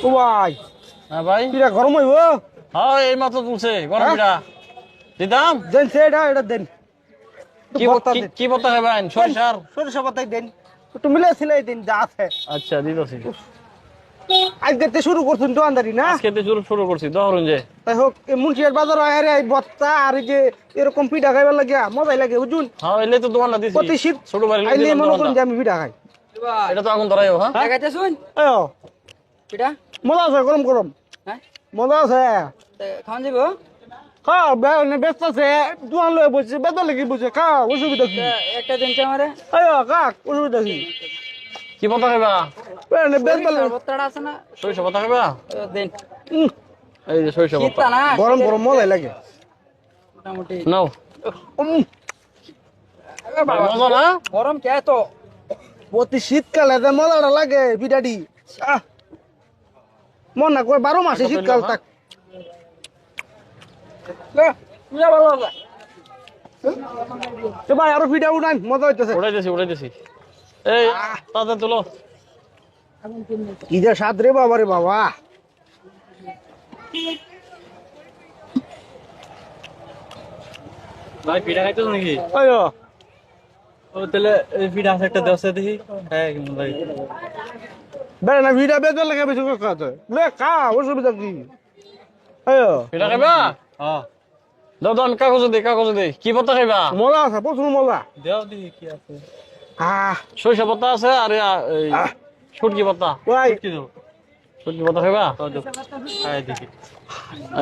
ও ভাই হ্যাঁ ভাই পিঠা গরম হইব হ্যাঁ এই মাত্র তুলছে গরম পিঠা দিতাম দেন এটা দেন কি বর্তা খাবেন সরিষার সরিষা পাতাই দেন একটু মিলে সিলাই দিন যা আছে আচ্ছা দিতেছি আজকে শুরু করছেন তো আন্দারি না আজকে তো শুরু করছি ধরুন যে তাই হোক মুন্সিয়ার বাজার আরে এই বত্তা আর এই যে এরকম পিঠা খাইবার লাগে মজাই লাগে বুঝুন হ্যাঁ এলে তো দোকানটা দিছি প্রতি শীত ছোট বাড়ি আইলে মনে করুন যে আমি পিঠা খাই এটা তো আগুন ধরাইও হ্যাঁ লাগাইতে শুন আয়ো পিঠা মজা আছে গরম গরম হ্যাঁ মজা আছে খাওয়ান যাব খাও ব্যস্ত আছে দোকান লয়ে বসে বেতন লাগি বসে খাও অসুবিধা কি একটা দিন আমারে আয়ো কাক অসুবিধা কি কি বর্তা খাইবা বেতন বত্তাটা আছে না সরিষা বর্তা খাইবা দিন এই যে সরিষা শীতটা বর্তা না গরম গরম মজাই লাগে মোটামুটি নাও মজা না গরম কে তো প্রতি শীতকালে যে মজাটা লাগে পিঠাটি মন না করে 12 মাসে শীতকাল থাক ভালো হবে তো ভাই আরো পিঠা উঠান মজা হইতেছে উড়াইতেছি এই তাতে তুলো কি যে স্বাদ রে বাবা রে বাবা ভাই পিঠা খাইতেছ নাকি আয়ো ও তাহলে এই পিঠা আছে একটা দেওয়া দেখি হ্যাঁ ভাই বেড়ে না পিঠা বেতন লাগে বেশি করে খাওয়াতে লে খা অসুবিধা কি আয়ো পিঠা খাইবা হ্যাঁ দাও দাও আমি কাগজ দে কি বর্তা খাইবা মজা আছে প্রচুর মজা দেও দেখি কি আছে সরিষা বর্তা আছে আর শুটকি বর্তা ওই শুটকি বর্তা খাইবা দেখি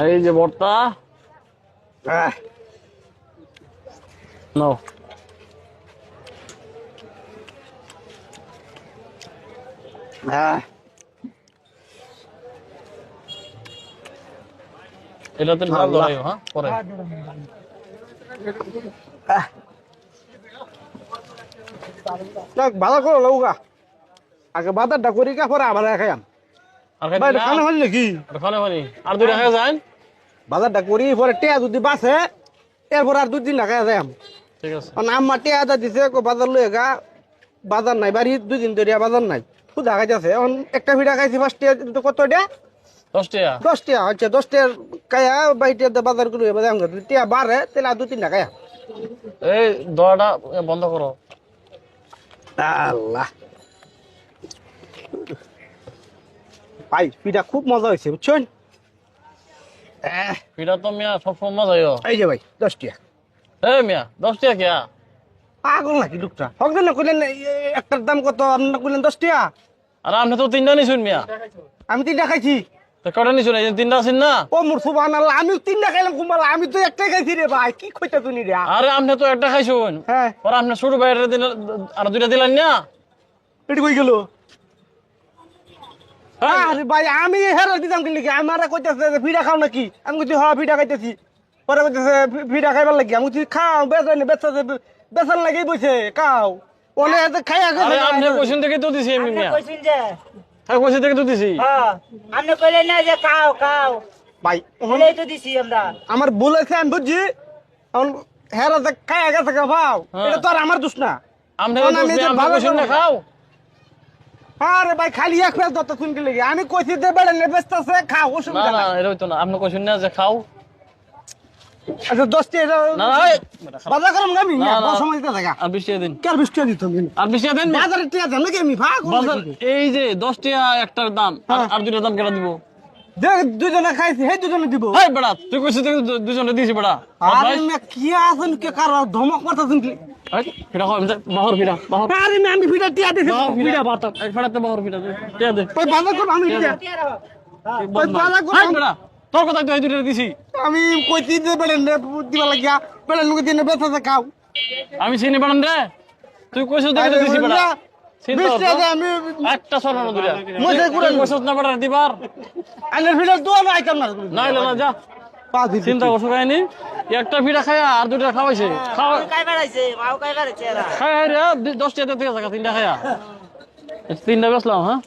এই যে বর্তা নাও এটা তো ভালো লাগে হ্যাঁ পরে বাজার করো লৌকা আগে বাজারটা করি কা পরে আবার খাইয়াম আর ভাই খানা হল নাকি খানে আর দুইটা খাওয়া যায় বাজারটা করি পরে টেয়া যদি বাসে এরপর আর 2 দিন না খাইয়া যাই ঠিক আছে আম্মা টেয়া দিছে বাজার লয়ে গা বাজার নাই বাড়ি 2 দিন ধরে বাজার নাই খুদা খাইতেছে এখন একটা ভিড়া খাইছি ফার্স্ট টিয়া কত টিয়া 10 টাকা 10 টাকা আচ্ছা 10 টাকার কায়া বাইটিয়া বাজার করে টিয়া বাড়ে তাহলে আর 2-3 টাকা এই দরটা বন্ধ করো আল্লাহ ভাই পিঠা খুব মজা হয়েছে বুঝছেন পিঠা তো মিয়া সবসময় মজা হয় এই যে ভাই 10 টাকা এই মিয়া 10 টাকা কিয়া পাগল নাকি লোকটা হকজন না কইলেন একটার দাম কত আপনারা কইলেন 10 টাকা আর আপনি তো 3টা নিছুন মিয়া আমি 3টা খাইছি তো কটা নিছুন এই 3টা আছেন না ও মোর সুবহানাল্লাহ আমি 3টা খাইলাম কুম্বালা আমি তো একটাই খাইছি রে ভাই কি কইতা তুমি রে আরে আপনি তো একটা খাইছুন হ্যাঁ আর আপনি ছোট ভাইয়ের দিন আর 2টা দিলেন না এটি কই গেল আরে ভাই আমি হেরা দিতাম কি লাগি আমারে কইতাছে যে ভিড়া খাও নাকি আমি কইছি হ্যাঁ ভিড়া খাইতেছি পরে কইতাছে ভিড়া খাইবার লাগি আমি কইছি খাও বেচেন বেচার লাগি বইছে খাও ওনে এত খাইয়া আরে গেছে আপনি কোশ্চেন থেকে তো দিছি আমি মিয়া কইছিন যে হ্যাঁ কোশ্চেন থেকে তো দিছি হ্যাঁ আপনি কইলেন না যে খাও ভাই বলেই তো দিছি আমরা আমার ভুল আছে আমি বুঝছি এখন হেরা যে খাইয়া গেছে খাও এটা তো আর আমার দোষ না আপনি এখন আমি যে ভালো কোশ্চেন না খাও আরে ভাই খালি এক ফেস দত শুনতে লাগি আমি কইছি যে বেড়ে বেচতেছে খাও না অসুবিধা না নাই এটা হইতো না আপনি কোশ্চেন না যে খাও আচ্ছা 10 টাকা না না এই, বাজার করম গামি না, না। সময় দিতে থাকা আর 20 টাকা দিন কার বিস্কুট দিত আমি আর 20 টাকা দেন মিয়া। বাজারে টিয়া দেন নাকি আমি ভাগ বাজার এই যে 10 টাকা একটার দাম আর 2টার দাম কেটে দিব দেখ দুজনে খাইছি হে দুজনে দিব এই বেড়া তুই কইছিস দুজনে দিছি বেড়া আরে মে কি আছেন কে কার ধমক করতেছেন কি ফিরা হয় বাহর ফিরা বাহর আরে মে আমি ভিড়া টিয়া দিছি ফিরা বাতা এক ফেরাতে বাহর ফিরা দে টিয়া দে ওই বাজার করব আমি টিয়া ওই বাজার করব হাই বেড়া তোর কথা তো এই দুইটা দিছি আমি কইছি যে বেলেন দিবা লাগিয়া বেলেন মুকে দিনে বেচা খাও আমি চিনি বাড়ান রে তুই কইছিস দেখে দিছি বেড়া চিন্তা বিশ টাকা কর আমি একটা সরানো দুইটা মজা করে কইছিস না বেড়া দিবার আইনের ভিড়া দোয়া না আইতাম না না এলো না যা চিন্তা করছো কাহিনি একটা ফিরা খায়া আর 2টা খাওয়াইছে খাওয়া কাই বাড়াইছে মাও কাই বাড়াইছে এরা খায় রে 10 টাকা থেকে 3টা খায়া 3টা বেচলাম হ্যাঁ